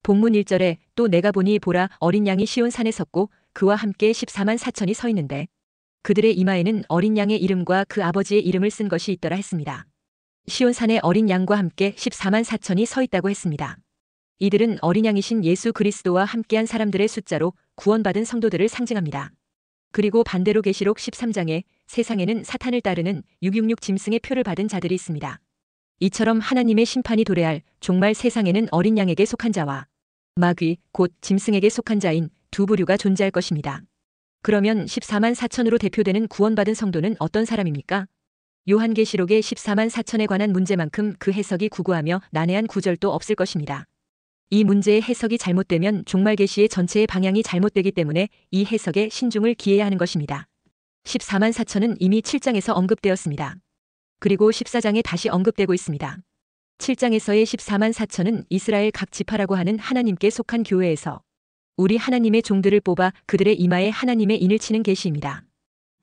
본문 1절에 또 내가 보니 보라 어린 양이 시온 산에 섰고 그와 함께 14만 4천이 서 있는데 그들의 이마에는 어린 양의 이름과 그 아버지의 이름을 쓴 것이 있더라 했습니다. 시온 산에 어린 양과 함께 14만 4천이 서 있다고 했습니다. 이들은 어린 양이신 예수 그리스도와 함께한 사람들의 숫자로 구원받은 성도들을 상징합니다. 그리고 반대로 계시록 13장에 세상에는 사탄을 따르는 666 짐승의 표를 받은 자들이 있습니다. 이처럼 하나님의 심판이 도래할 종말 세상에는 어린 양에게 속한 자와 마귀 곧 짐승에게 속한 자인 두 부류가 존재할 것입니다. 그러면 14만 4천으로 대표되는 구원받은 성도는 어떤 사람입니까? 요한계시록의 14만 4천에 관한 문제만큼 그 해석이 구구하며 난해한 구절도 없을 것입니다. 이 문제의 해석이 잘못되면 종말계시의 전체의 방향이 잘못되기 때문에 이 해석에 신중을 기해야 하는 것입니다. 14만 4천은 이미 7장에서 언급되었습니다. 그리고 14장에 다시 언급되고 있습니다. 7장에서의 14만 4천은 이스라엘 각 지파라고 하는 하나님께 속한 교회에서 우리 하나님의 종들을 뽑아 그들의 이마에 하나님의 인을 치는 계시입니다.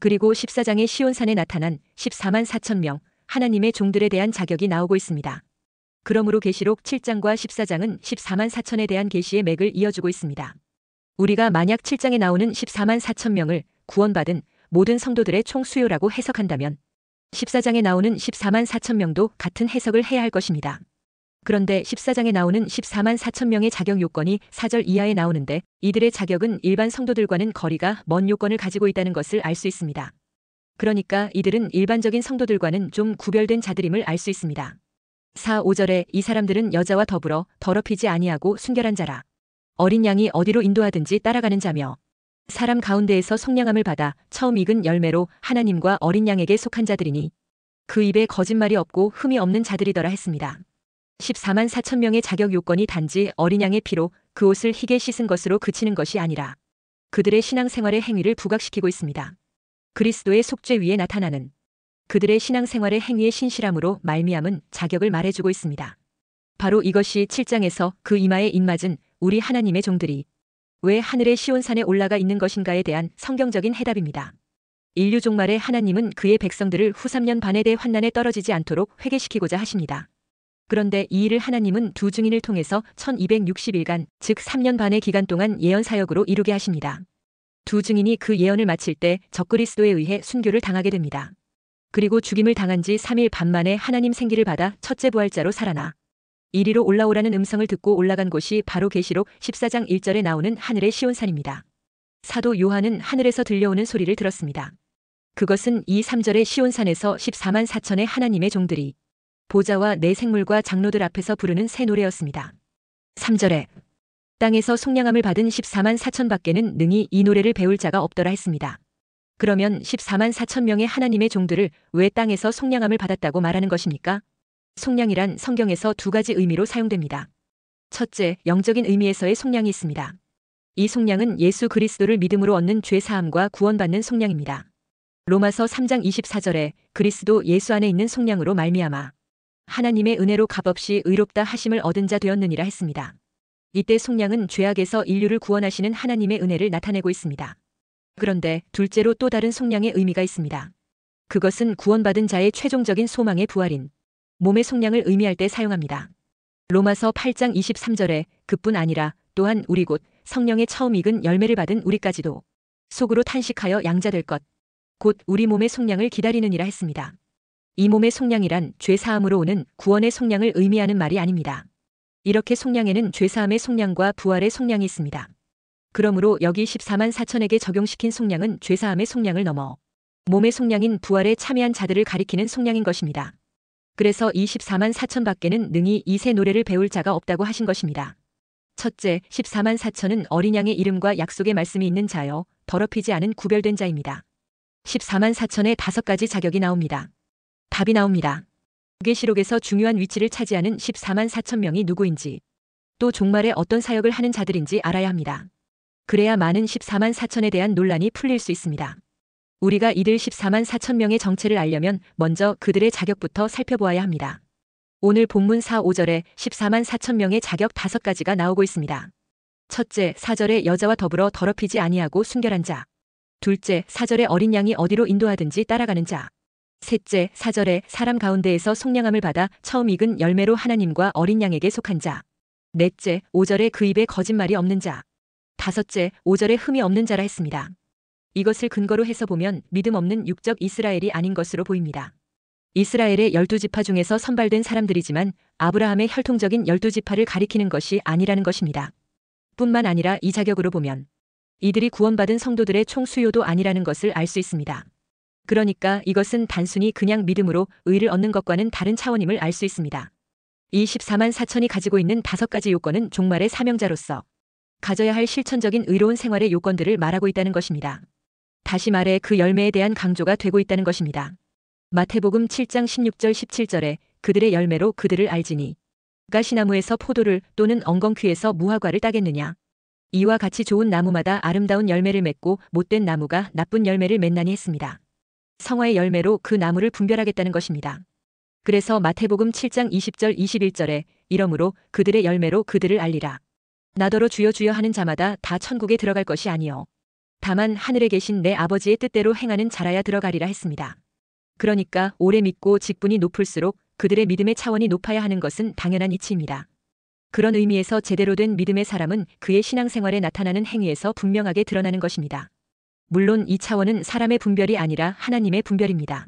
그리고 14장의 시온산에 나타난 14만 4천 명 하나님의 종들에 대한 자격이 나오고 있습니다. 그러므로 계시록 7장과 14장은 14만 4천에 대한 계시의 맥을 이어주고 있습니다. 우리가 만약 7장에 나오는 14만 4천 명을 구원받은 모든 성도들의 총 수요라고 해석한다면 14장에 나오는 14만 4천 명도 같은 해석을 해야 할 것입니다. 그런데 14장에 나오는 14만 4천 명의 자격 요건이 4절 이하에 나오는데 이들의 자격은 일반 성도들과는 거리가 먼 요건을 가지고 있다는 것을 알 수 있습니다. 그러니까 이들은 일반적인 성도들과는 좀 구별된 자들임을 알 수 있습니다. 4, 5절에 이 사람들은 여자와 더불어 더럽히지 아니하고 순결한 자라. 어린 양이 어디로 인도하든지 따라가는 자며 사람 가운데에서 속량함을 받아 처음 익은 열매로 하나님과 어린 양에게 속한 자들이니 그 입에 거짓말이 없고 흠이 없는 자들이더라 했습니다. 14만 4천 명의 자격 요건이 단지 어린 양의 피로 그 옷을 희게 씻은 것으로 그치는 것이 아니라 그들의 신앙생활의 행위를 부각시키고 있습니다. 그리스도의 속죄 위에 나타나는 그들의 신앙생활의 행위의 신실함으로 말미암은 자격을 말해주고 있습니다. 바로 이것이 7장에서 그 이마에 인맞은 우리 하나님의 종들이 왜 하늘의 시온산에 올라가 있는 것인가에 대한 성경적인 해답입니다. 인류 종말에 하나님은 그의 백성들을 후 3년 반의 대환난에 떨어지지 않도록 회개시키고자 하십니다. 그런데 이 일을 하나님은 두 증인을 통해서 1260일간 즉 3년 반의 기간 동안 예언 사역으로 이루게 하십니다. 두 증인이 그 예언을 마칠 때 적그리스도에 의해 순교를 당하게 됩니다. 그리고 죽임을 당한 지 3일 반 만에 하나님 생기를 받아 첫째 부활자로 살아나 이리로 올라오라는 음성을 듣고 올라간 곳이 바로 계시록 14장 1절에 나오는 하늘의 시온산입니다. 사도 요한은 하늘에서 들려오는 소리를 들었습니다. 그것은 이 3절의 시온산에서 14만 4천의 하나님의 종들이 보좌와 내 생물과 장로들 앞에서 부르는 새 노래였습니다. 3절에 땅에서 속량함을 받은 14만 4천 밖에는 능히 이 노래를 배울 자가 없더라 했습니다. 그러면 14만 4천 명의 하나님의 종들을 왜 땅에서 속량함을 받았다고 말하는 것입니까? 속량이란 성경에서 두 가지 의미로 사용됩니다. 첫째, 영적인 의미에서의 속량이 있습니다. 이 속량은 예수 그리스도를 믿음으로 얻는 죄 사함과 구원받는 속량입니다. 로마서 3장 24절에 그리스도 예수 안에 있는 속량으로 말미암아 하나님의 은혜로 값없이 의롭다 하심을 얻은 자 되었느니라 했습니다. 이때 속량은 죄악에서 인류를 구원하시는 하나님의 은혜를 나타내고 있습니다. 그런데 둘째로 또 다른 속량의 의미가 있습니다. 그것은 구원받은 자의 최종적인 소망의 부활인 몸의 속량을 의미할 때 사용합니다. 로마서 8장 23절에 그뿐 아니라 또한 우리 곧 성령의 처음 익은 열매를 받은 우리까지도 속으로 탄식하여 양자될 것 곧 우리 몸의 속량을 기다리느니라 했습니다. 이 몸의 속량이란 죄사함으로 오는 구원의 속량을 의미하는 말이 아닙니다. 이렇게 속량에는 죄사함의 속량과 부활의 속량이 있습니다. 그러므로 여기 14만 4천에게 적용시킨 속량은 죄사함의 속량을 넘어 몸의 속량인 부활에 참여한 자들을 가리키는 속량인 것입니다. 그래서 이 14만 4천 밖에는 능히 이 새 노래를 배울 자가 없다고 하신 것입니다. 첫째, 14만 4천은 어린 양의 이름과 약속의 말씀이 있는 자여 더럽히지 않은 구별된 자입니다. 14만 4천에 5가지 자격이 나옵니다. 답이 나옵니다. 계시록에서 중요한 위치를 차지하는 14만 4천 명이 누구인지 또 종말에 어떤 사역을 하는 자들인지 알아야 합니다. 그래야 많은 14만 4천에 대한 논란이 풀릴 수 있습니다. 우리가 이들 14만 4천 명의 정체를 알려면 먼저 그들의 자격부터 살펴보아야 합니다. 오늘 본문 4, 5절에 14만 4천 명의 자격 5가지가 나오고 있습니다. 첫째, 4절에 여자와 더불어 더럽히지 아니하고 순결한 자. 둘째, 4절에 어린 양이 어디로 인도하든지 따라가는 자. 셋째, 4절에 사람 가운데에서 속량함을 받아 처음 익은 열매로 하나님과 어린 양에게 속한 자. 넷째, 5절에 그 입에 거짓말이 없는 자. 다섯째, 5절에 흠이 없는 자라 했습니다. 이것을 근거로 해서 보면 믿음 없는 육적 이스라엘이 아닌 것으로 보입니다. 이스라엘의 12지파 중에서 선발된 사람들이지만 아브라함의 혈통적인 12지파를 가리키는 것이 아니라는 것입니다. 뿐만 아니라 이 자격으로 보면 이들이 구원받은 성도들의 총 수요도 아니라는 것을 알 수 있습니다. 그러니까 이것은 단순히 그냥 믿음으로 의를 얻는 것과는 다른 차원임을 알 수 있습니다. 이 14만 4천이 가지고 있는 5가지 요건은 종말의 사명자로서 가져야 할 실천적인 의로운 생활의 요건들을 말하고 있다는 것입니다. 다시 말해 그 열매에 대한 강조가 되고 있다는 것입니다. 마태복음 7장 16절 17절에 그들의 열매로 그들을 알지니 가시나무에서 포도를 또는 엉겅퀴에서 무화과를 따겠느냐. 이와 같이 좋은 나무마다 아름다운 열매를 맺고 못된 나무가 나쁜 열매를 맺나니 했습니다. 성화의 열매로 그 나무를 분별하겠다는 것입니다. 그래서 마태복음 7장 20절 21절에 이러므로 그들의 열매로 그들을 알리라. 나더러 주여 주여 하는 자마다 다 천국에 들어갈 것이 아니요 다만 하늘에 계신 내 아버지의 뜻대로 행하는 자라야 들어가리라 했습니다. 그러니까 오래 믿고 직분이 높을수록 그들의 믿음의 차원이 높아야 하는 것은 당연한 이치입니다. 그런 의미에서 제대로 된 믿음의 사람은 그의 신앙생활에 나타나는 행위에서 분명하게 드러나는 것입니다. 물론 이 차원은 사람의 분별이 아니라 하나님의 분별입니다.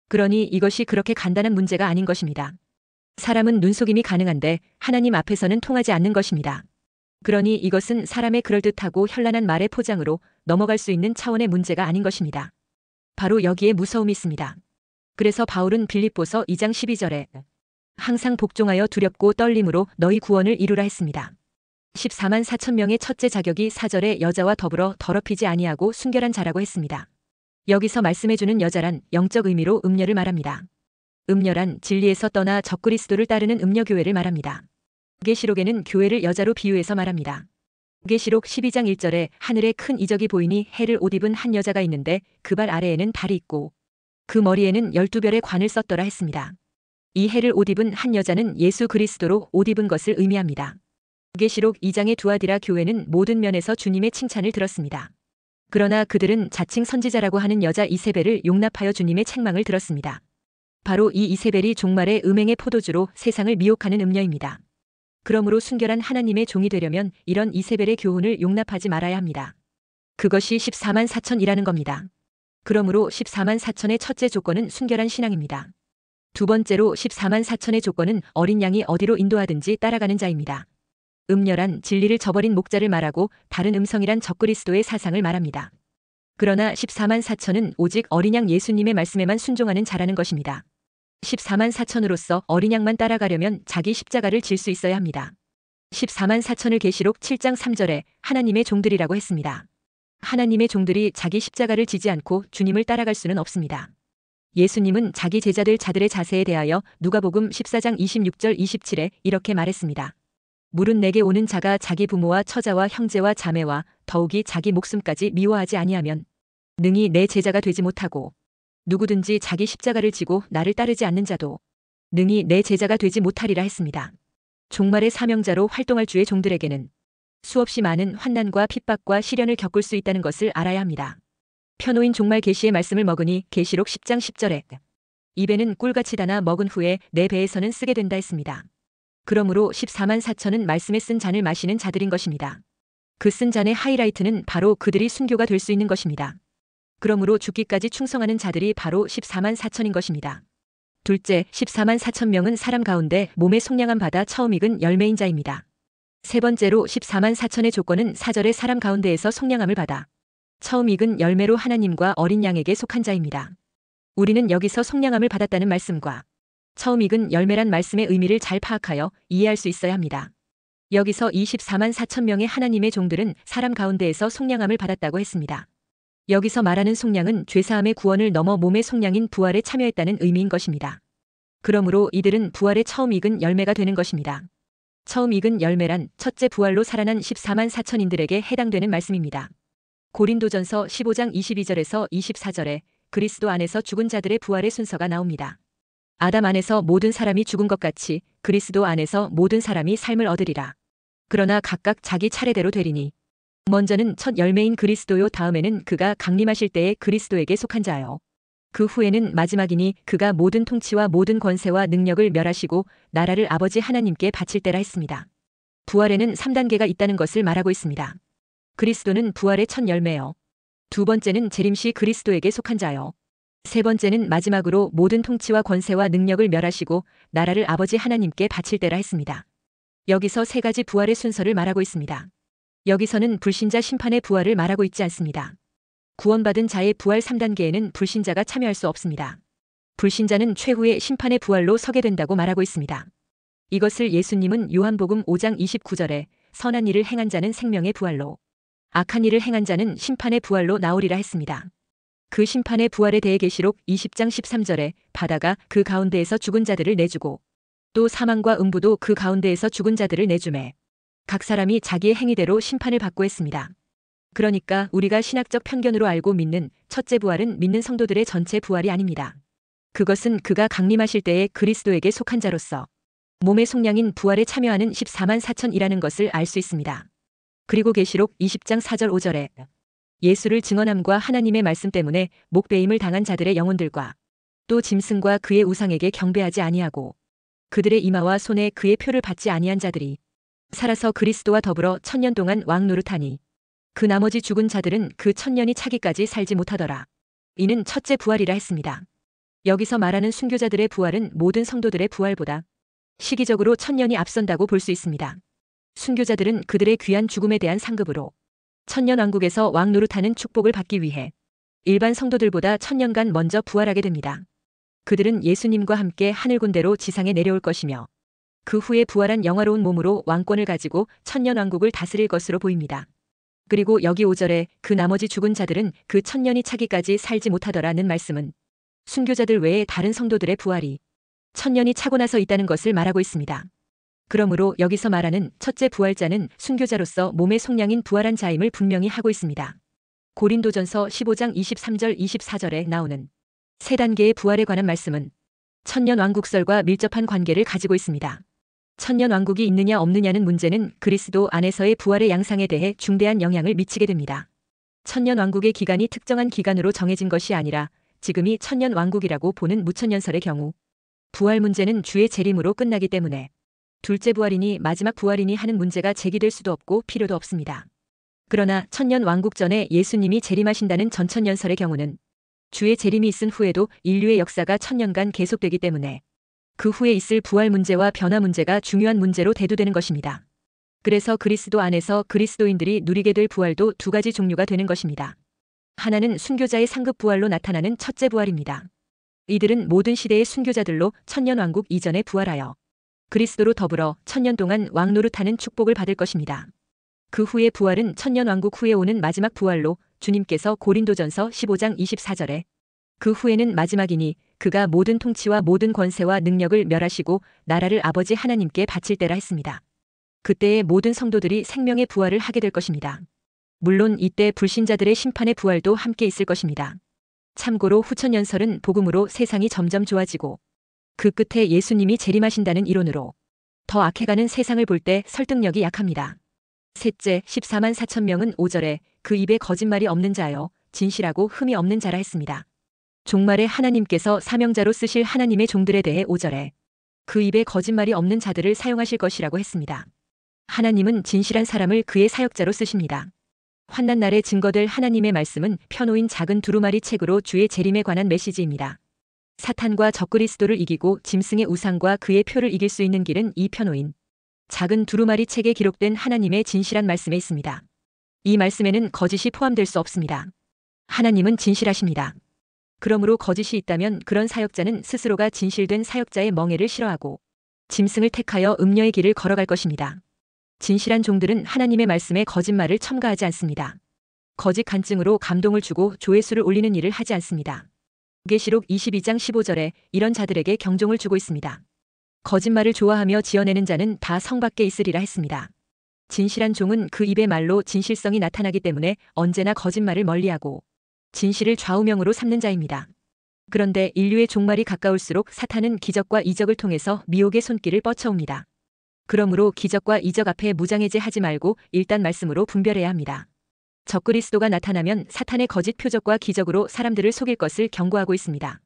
그러니 이것이 그렇게 간단한 문제가 아닌 것입니다. 사람은 눈속임이 가능한데 하나님 앞에서는 통하지 않는 것입니다. 그러니 이것은 사람의 그럴듯하고 현란한 말의 포장으로 넘어갈 수 있는 차원의 문제가 아닌 것입니다. 바로 여기에 무서움이 있습니다. 그래서 바울은 빌립보서 2장 12절에 항상 복종하여 두렵고 떨림으로 너희 구원을 이루라 했습니다. 14만 4천 명의 첫째 자격이 4절에 여자와 더불어 더럽히지 아니하고 순결한 자라고 했습니다. 여기서 말씀해주는 여자란 영적 의미로 음녀를 말합니다. 음녀란 진리에서 떠나 적그리스도를 따르는 음녀교회를 말합니다. 계시록에는 교회를 여자로 비유해서 말합니다. 계시록 12장 1절에 하늘에 큰 이적이 보이니 해를 옷 입은 한 여자가 있는데 그 발 아래에는 달이 있고 그 머리에는 12별의 관을 썼더라 했습니다. 이 해를 옷 입은 한 여자는 예수 그리스도로 옷 입은 것을 의미합니다. 계시록 2장의 두아디라 교회는 모든 면에서 주님의 칭찬을 들었습니다. 그러나 그들은 자칭 선지자라고 하는 여자 이세벨을 용납하여 주님의 책망을 들었습니다. 바로 이 이세벨이 종말의 음행의 포도주로 세상을 미혹하는 음녀입니다. 그러므로 순결한 하나님의 종이 되려면 이런 이세벨의 교훈을 용납하지 말아야 합니다. 그것이 14만 4천이라는 겁니다. 그러므로 14만 4천의 첫째 조건은 순결한 신앙입니다. 두 번째로 14만 4천의 조건은 어린 양이 어디로 인도하든지 따라가는 자입니다. 음녀란 진리를 저버린 목자를 말하고 다른 음성이란 적그리스도의 사상을 말합니다. 그러나 14만 4천은 오직 어린 양 예수님의 말씀에만 순종하는 자라는 것입니다. 14만 4천으로서 어린 양만 따라가려면 자기 십자가를 질 수 있어야 합니다. 14만 4천을 계시록 7장 3절에 하나님의 종들이라고 했습니다. 하나님의 종들이 자기 십자가를 지지 않고 주님을 따라갈 수는 없습니다. 예수님은 자기 제자들 자들의 자세에 대하여 누가복음 14장 26절 27에 이렇게 말했습니다. 물은 내게 오는 자가 자기 부모와 처자와 형제와 자매와 더욱이 자기 목숨까지 미워하지 아니하면 능히 내 제자가 되지 못하고 누구든지 자기 십자가를 지고 나를 따르지 않는 자도 능히 내 제자가 되지 못하리라 했습니다. 종말의 사명자로 활동할 주의 종들에게는 수없이 많은 환난과 핍박과 시련을 겪을 수 있다는 것을 알아야 합니다. 편호인 종말 계시의 말씀을 먹으니 계시록 10장 10절에 입에는 꿀같이 다나 먹은 후에 내 배에서는 쓰게 된다 했습니다. 그러므로 14만 4천은 말씀에 쓴 잔을 마시는 자들인 것입니다. 그 쓴 잔의 하이라이트는 바로 그들이 순교가 될 수 있는 것입니다. 그러므로 죽기까지 충성하는 자들이 바로 14만 4천인 것입니다. 둘째, 14만 4천 명은 사람 가운데 몸에 속량함 받아 처음 익은 열매인 자입니다. 세 번째로 14만 4천의 조건은 4절의 사람 가운데에서 속량함을 받아 처음 익은 열매로 하나님과 어린 양에게 속한 자입니다. 우리는 여기서 속량함을 받았다는 말씀과 처음 익은 열매란 말씀의 의미를 잘 파악하여 이해할 수 있어야 합니다. 여기서 24만 4천 명의 하나님의 종들은 사람 가운데에서 속량함을 받았다고 했습니다. 여기서 말하는 속량은 죄사함의 구원을 넘어 몸의 속량인 부활에 참여했다는 의미인 것입니다. 그러므로 이들은 부활에 처음 익은 열매가 되는 것입니다. 처음 익은 열매란 첫째 부활로 살아난 14만 4천인들에게 해당되는 말씀입니다. 고린도전서 15장 22절에서 24절에 그리스도 안에서 죽은 자들의 부활의 순서가 나옵니다. 아담 안에서 모든 사람이 죽은 것 같이 그리스도 안에서 모든 사람이 삶을 얻으리라. 그러나 각각 자기 차례대로 되리니 먼저는 첫 열매인 그리스도요, 다음에는 그가 강림하실 때에 그리스도에게 속한 자요. 그 후에는 마지막이니 그가 모든 통치와 모든 권세와 능력을 멸하시고 나라를 아버지 하나님께 바칠 때라 했습니다. 부활에는 3단계가 있다는 것을 말하고 있습니다. 그리스도는 부활의 첫 열매요. 두 번째는 재림시 그리스도에게 속한 자요. 세 번째는 마지막으로 모든 통치와 권세와 능력을 멸하시고 나라를 아버지 하나님께 바칠 때라 했습니다. 여기서 세 가지 부활의 순서를 말하고 있습니다. 여기서는 불신자 심판의 부활을 말하고 있지 않습니다. 구원받은 자의 부활 3단계에는 불신자가 참여할 수 없습니다. 불신자는 최후의 심판의 부활로 서게 된다고 말하고 있습니다. 이것을 예수님은 요한복음 5장 29절에 선한 일을 행한 자는 생명의 부활로, 악한 일을 행한 자는 심판의 부활로 나오리라 했습니다. 그 심판의 부활에 대해 계시록 20장 13절에 바다가 그 가운데에서 죽은 자들을 내주고 또 사망과 음부도 그 가운데에서 죽은 자들을 내주매 각 사람이 자기의 행위대로 심판을 받고 했습니다. 그러니까 우리가 신학적 편견으로 알고 믿는 첫째 부활은 믿는 성도들의 전체 부활이 아닙니다. 그것은 그가 강림하실 때에 그리스도에게 속한 자로서 몸의 속량인 부활에 참여하는 14만 4천이라는 것을 알 수 있습니다. 그리고 계시록 20장 4절 5절에 예수를 증언함과 하나님의 말씀 때문에 목배임을 당한 자들의 영혼들과 또 짐승과 그의 우상에게 경배하지 아니하고 그들의 이마와 손에 그의 표를 받지 아니한 자들이 살아서 그리스도와 더불어 1000년 동안 왕노릇하니 그 나머지 죽은 자들은 그 1000년이 차기까지 살지 못하더라. 이는 첫째 부활이라 했습니다. 여기서 말하는 순교자들의 부활은 모든 성도들의 부활보다 시기적으로 1000년이 앞선다고 볼 수 있습니다. 순교자들은 그들의 귀한 죽음에 대한 상급으로 1000년 왕국에서 왕노릇하는 축복을 받기 위해 일반 성도들보다 1000년간 먼저 부활하게 됩니다. 그들은 예수님과 함께 하늘 군대로 지상에 내려올 것이며 그 후에 부활한 영화로운 몸으로 왕권을 가지고 1000년 왕국을 다스릴 것으로 보입니다. 그리고 여기 5절에 그 나머지 죽은 자들은 그 1000년이 차기까지 살지 못하더라는 말씀은 순교자들 외에 다른 성도들의 부활이 1000년이 차고 나서 있다는 것을 말하고 있습니다. 그러므로 여기서 말하는 첫째 부활자는 순교자로서 몸의 속량인 부활한 자임을 분명히 하고 있습니다. 고린도전서 15장 23절 24절에 나오는 세 단계의 부활에 관한 말씀은 천년 왕국설과 밀접한 관계를 가지고 있습니다. 천년 왕국이 있느냐 없느냐는 문제는 그리스도 안에서의 부활의 양상에 대해 중대한 영향을 미치게 됩니다. 천년 왕국의 기간이 특정한 기간으로 정해진 것이 아니라 지금이 천년 왕국이라고 보는 무천년설의 경우 부활 문제는 주의 재림으로 끝나기 때문에 둘째 부활이니 마지막 부활이니 하는 문제가 제기될 수도 없고 필요도 없습니다. 그러나 천년 왕국 전에 예수님이 재림하신다는 전천년설의 경우는 주의 재림이 있은 후에도 인류의 역사가 1000년간 계속되기 때문에 그 후에 있을 부활 문제와 변화 문제가 중요한 문제로 대두되는 것입니다. 그래서 그리스도 안에서 그리스도인들이 누리게 될 부활도 두 가지 종류가 되는 것입니다. 하나는 순교자의 상급 부활로 나타나는 첫째 부활입니다. 이들은 모든 시대의 순교자들로 천년 왕국 이전에 부활하여 그리스도로 더불어 1000년 동안 왕노릇하는 축복을 받을 것입니다. 그 후의 부활은 천년 왕국 후에 오는 마지막 부활로 주님께서 고린도전서 15장 24절에 그 후에는 마지막이니 그가 모든 통치와 모든 권세와 능력을 멸하시고 나라를 아버지 하나님께 바칠 때라 했습니다. 그때의 모든 성도들이 생명의 부활을 하게 될 것입니다. 물론 이때 불신자들의 심판의 부활도 함께 있을 것입니다. 참고로 후천연설은 복음으로 세상이 점점 좋아지고 그 끝에 예수님이 재림하신다는 이론으로 더 악해가는 세상을 볼 때 설득력이 약합니다. 셋째, 14만 4천 명은 5절에 그 입에 거짓말이 없는 자여 진실하고 흠이 없는 자라 했습니다. 종말에 하나님께서 사명자로 쓰실 하나님의 종들에 대해 5절에 그 입에 거짓말이 없는 자들을 사용하실 것이라고 했습니다. 하나님은 진실한 사람을 그의 사역자로 쓰십니다. 환난 날에 증거될 하나님의 말씀은 펴놓인 작은 두루마리 책으로 주의 재림에 관한 메시지입니다. 사탄과 적그리스도를 이기고 짐승의 우상과 그의 표를 이길 수 있는 길은 이 펴놓인 작은 두루마리 책에 기록된 하나님의 진실한 말씀에 있습니다. 이 말씀에는 거짓이 포함될 수 없습니다. 하나님은 진실하십니다. 그러므로 거짓이 있다면 그런 사역자는 스스로가 진실된 사역자의 멍에를 싫어하고 짐승을 택하여 음녀의 길을 걸어갈 것입니다. 진실한 종들은 하나님의 말씀에 거짓말을 첨가하지 않습니다. 거짓 간증으로 감동을 주고 조회수를 올리는 일을 하지 않습니다. 계시록 22장 15절에 이런 자들에게 경종을 주고 있습니다. 거짓말을 좋아하며 지어내는 자는 다 성 밖에 있으리라 했습니다. 진실한 종은 그 입의 말로 진실성이 나타나기 때문에 언제나 거짓말을 멀리하고 진실을 좌우명으로 삼는 자입니다. 그런데 인류의 종말이 가까울수록 사탄은 기적과 이적을 통해서 미혹의 손길을 뻗쳐옵니다. 그러므로 기적과 이적 앞에 무장해제하지 말고 일단 말씀으로 분별해야 합니다. 적그리스도가 나타나면 사탄의 거짓 표적과 기적으로 사람들을 속일 것을 경고하고 있습니다.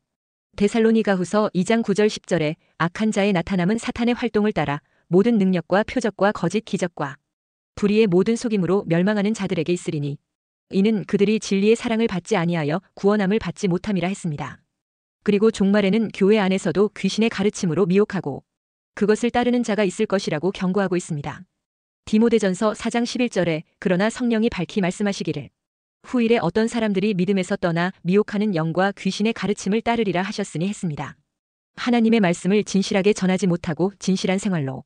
데살로니가후서 2장 9절 10절에 악한 자의 나타남은 사탄의 활동을 따라 모든 능력과 표적과 거짓 기적과 불의의 모든 속임으로 멸망하는 자들에게 있으리니 이는 그들이 진리의 사랑을 받지 아니하여 구원함을 받지 못함이라 했습니다. 그리고 종말에는 교회 안에서도 귀신의 가르침으로 미혹하고 그것을 따르는 자가 있을 것이라고 경고하고 있습니다. 디모데전서 4장 11절에 그러나 성령이 밝히 말씀하시기를 후일에 어떤 사람들이 믿음에서 떠나 미혹하는 영과 귀신의 가르침을 따르리라 하셨으니 했습니다. 하나님의 말씀을 진실하게 전하지 못하고 진실한 생활로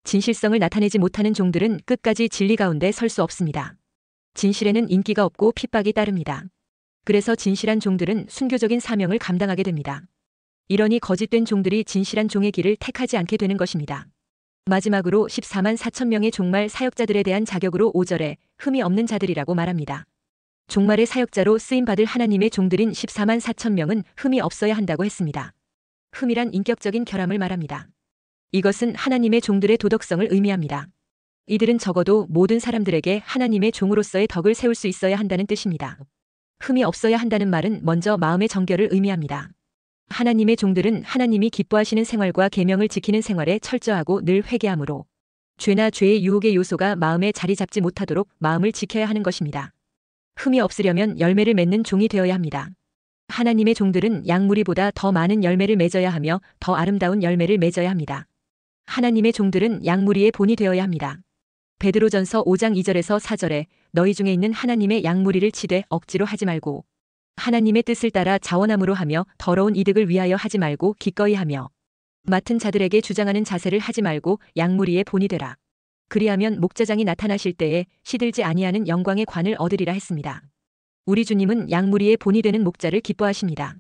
진실성을 나타내지 못하는 종들은 끝까지 진리 가운데 설 수 없습니다. 진실에는 인기가 없고 핍박이 따릅니다. 그래서 진실한 종들은 순교적인 사명을 감당하게 됩니다. 이러니 거짓된 종들이 진실한 종의 길을 택하지 않게 되는 것입니다. 마지막으로 14만 4천 명의 종말 사역자들에 대한 자격으로 5절에 흠이 없는 자들이라고 말합니다. 종말의 사역자로 쓰임받을 하나님의 종들인 14만 4천 명은 흠이 없어야 한다고 했습니다. 흠이란 인격적인 결함을 말합니다. 이것은 하나님의 종들의 도덕성을 의미합니다. 이들은 적어도 모든 사람들에게 하나님의 종으로서의 덕을 세울 수 있어야 한다는 뜻입니다. 흠이 없어야 한다는 말은 먼저 마음의 정결을 의미합니다. 하나님의 종들은 하나님이 기뻐하시는 생활과 계명을 지키는 생활에 철저하고 늘 회개함으로 죄나 죄의 유혹의 요소가 마음에 자리 잡지 못하도록 마음을 지켜야 하는 것입니다. 흠이 없으려면 열매를 맺는 종이 되어야 합니다. 하나님의 종들은 양무리보다 더 많은 열매를 맺어야 하며 더 아름다운 열매를 맺어야 합니다. 하나님의 종들은 양무리의 본이 되어야 합니다. 베드로전서 5장 2절에서 4절에 너희 중에 있는 하나님의 양무리를 치되 억지로 하지 말고 하나님의 뜻을 따라 자원함으로 하며 더러운 이득을 위하여 하지 말고 기꺼이 하며 맡은 자들에게 주장하는 자세를 하지 말고 양무리의 본이 되라. 그리하면 목자장이 나타나실 때에 시들지 아니하는 영광의 관을 얻으리라 했습니다. 우리 주님은 양무리의 본이 되는 목자를 기뻐하십니다.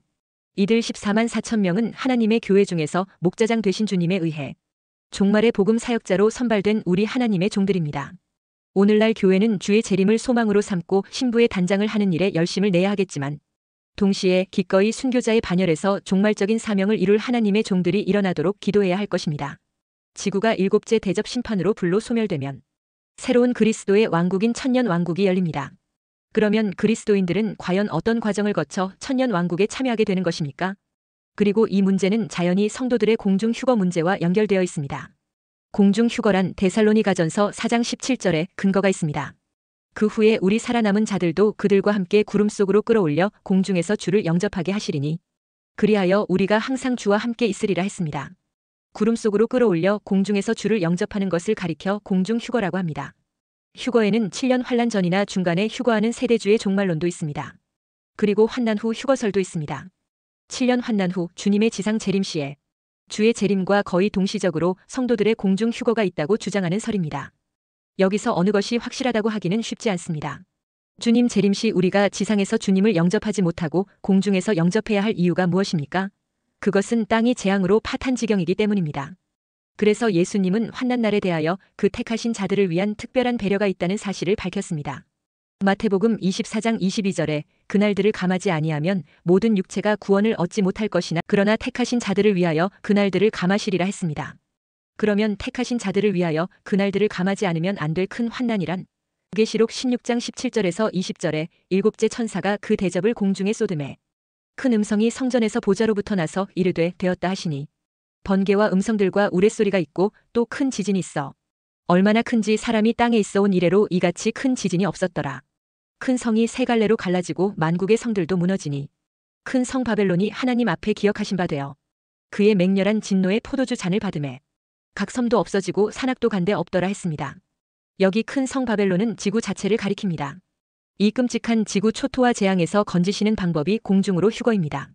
이들 14만 4천 명은 하나님의 교회 중에서 목자장 되신 주님에 의해 종말의 복음 사역자로 선발된 우리 하나님의 종들입니다. 오늘날 교회는 주의 재림을 소망으로 삼고 신부의 단장을 하는 일에 열심을 내야 하겠지만 동시에 기꺼이 순교자의 반열에서 종말적인 사명을 이룰 하나님의 종들이 일어나도록 기도해야 할 것입니다. 지구가 일곱째 대접 심판으로 불로 소멸되면 새로운 그리스도의 왕국인 천년 왕국이 열립니다. 그러면 그리스도인들은 과연 어떤 과정을 거쳐 천년 왕국에 참여하게 되는 것입니까? 그리고 이 문제는 자연히 성도들의 공중 휴거 문제와 연결되어 있습니다. 공중 휴거란 데살로니가전서 4장 17절에 근거가 있습니다. 그 후에 우리 살아남은 자들도 그들과 함께 구름 속으로 끌어올려 공중에서 주를 영접하게 하시리니 그리하여 우리가 항상 주와 함께 있으리라 했습니다. 구름 속으로 끌어올려 공중에서 주를 영접하는 것을 가리켜 공중 휴거라고 합니다. 휴거에는 7년 환란 전이나 중간에 휴거하는 세대주의 종말론도 있습니다. 그리고 환난 후 휴거설도 있습니다. 7년 환난 후 주님의 지상 재림 시에 주의 재림과 거의 동시적으로 성도들의 공중 휴거가 있다고 주장하는 설입니다. 여기서 어느 것이 확실하다고 하기는 쉽지 않습니다. 주님 재림 시 우리가 지상에서 주님을 영접하지 못하고 공중에서 영접해야 할 이유가 무엇입니까? 그것은 땅이 재앙으로 파탄 지경이기 때문입니다. 그래서 예수님은 환난 날에 대하여 그 택하신 자들을 위한 특별한 배려가 있다는 사실을 밝혔습니다. 마태복음 24장 22절에 그날들을 감하지 아니하면 모든 육체가 구원을 얻지 못할 것이나 그러나 택하신 자들을 위하여 그날들을 감하시리라 했습니다. 그러면 택하신 자들을 위하여 그날들을 감하지 않으면 안 될 큰 환난이란 요계시록 16장 17절에서 20절에 일곱째 천사가 그 대접을 공중에 쏟음에 큰 음성이 성전에서 보좌로부터 나서 이르되 되었다 하시니 번개와 음성들과 우레소리가 있고 또 큰 지진이 있어 얼마나 큰지 사람이 땅에 있어 온 이래로 이같이 큰 지진이 없었더라. 큰 성이 세 갈래로 갈라지고 만국의 성들도 무너지니 큰 성 바벨론이 하나님 앞에 기억하신 바 되어 그의 맹렬한 진노의 포도주 잔을 받음에 각 섬도 없어지고 산악도 간데 없더라 했습니다. 여기 큰 성 바벨론은 지구 자체를 가리킵니다. 이 끔찍한 지구 초토화 재앙에서 건지시는 방법이 공중으로 휴거입니다.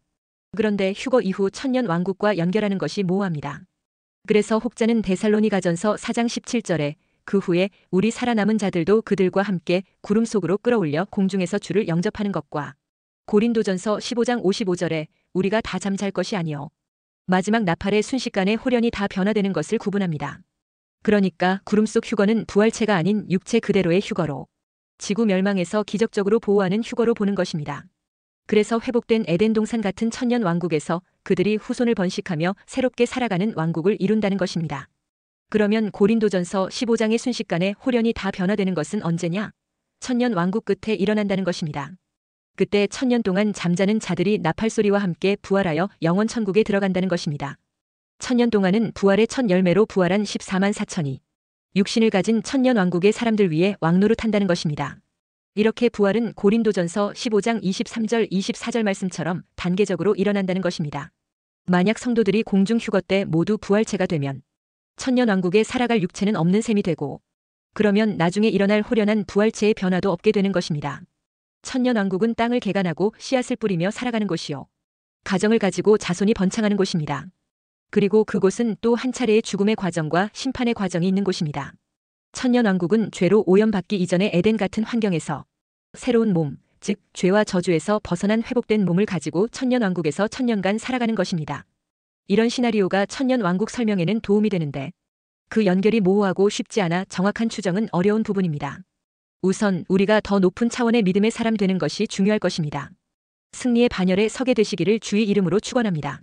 그런데 휴거 이후 천년 왕국과 연결하는 것이 모호합니다. 그래서 혹자는 데살로니가전서 4장 17절에 그 후에 우리 살아남은 자들도 그들과 함께 구름 속으로 끌어올려 공중에서 주를 영접하는 것과 고린도전서 15장 55절에 우리가 다 잠잘 것이 아니요 마지막 나팔의 순식간에 홀연히 다 변화되는 것을 구분합니다. 그러니까 구름 속 휴거는 부활체가 아닌 육체 그대로의 휴거로 지구 멸망에서 기적적으로 보호하는 휴거로 보는 것입니다. 그래서 회복된 에덴 동산 같은 천년 왕국에서 그들이 후손을 번식하며 새롭게 살아가는 왕국을 이룬다는 것입니다. 그러면 고린도전서 15장의 순식간에 홀연히 다 변화되는 것은 언제냐? 천년 왕국 끝에 일어난다는 것입니다. 그때 천년 동안 잠자는 자들이 나팔소리와 함께 부활하여 영원 천국에 들어간다는 것입니다. 천년 동안은 부활의 첫 열매로 부활한 14만 4천이 육신을 가진 천년 왕국의 사람들 위에 왕노릇한다는 것입니다. 이렇게 부활은 고린도전서 15장 23절 24절 말씀처럼 단계적으로 일어난다는 것입니다. 만약 성도들이 공중 휴거 때 모두 부활체가 되면 천년 왕국에 살아갈 육체는 없는 셈이 되고, 그러면 나중에 일어날 호련한 부활체의 변화도 없게 되는 것입니다. 천년 왕국은 땅을 개간하고 씨앗을 뿌리며 살아가는 곳이요, 가정을 가지고 자손이 번창하는 곳입니다. 그리고 그곳은 또 한 차례의 죽음의 과정과 심판의 과정이 있는 곳입니다. 천년 왕국은 죄로 오염받기 이전의 에덴 같은 환경에서 새로운 몸, 즉 죄와 저주에서 벗어난 회복된 몸을 가지고 천년 왕국에서 천년간 살아가는 것입니다. 이런 시나리오가 천년 왕국 설명에는 도움이 되는데, 그 연결이 모호하고 쉽지 않아 정확한 추정은 어려운 부분입니다. 우선 우리가 더 높은 차원의 믿음의 사람 되는 것이 중요할 것입니다. 승리의 반열에 서게 되시기를 주의 이름으로 축원합니다.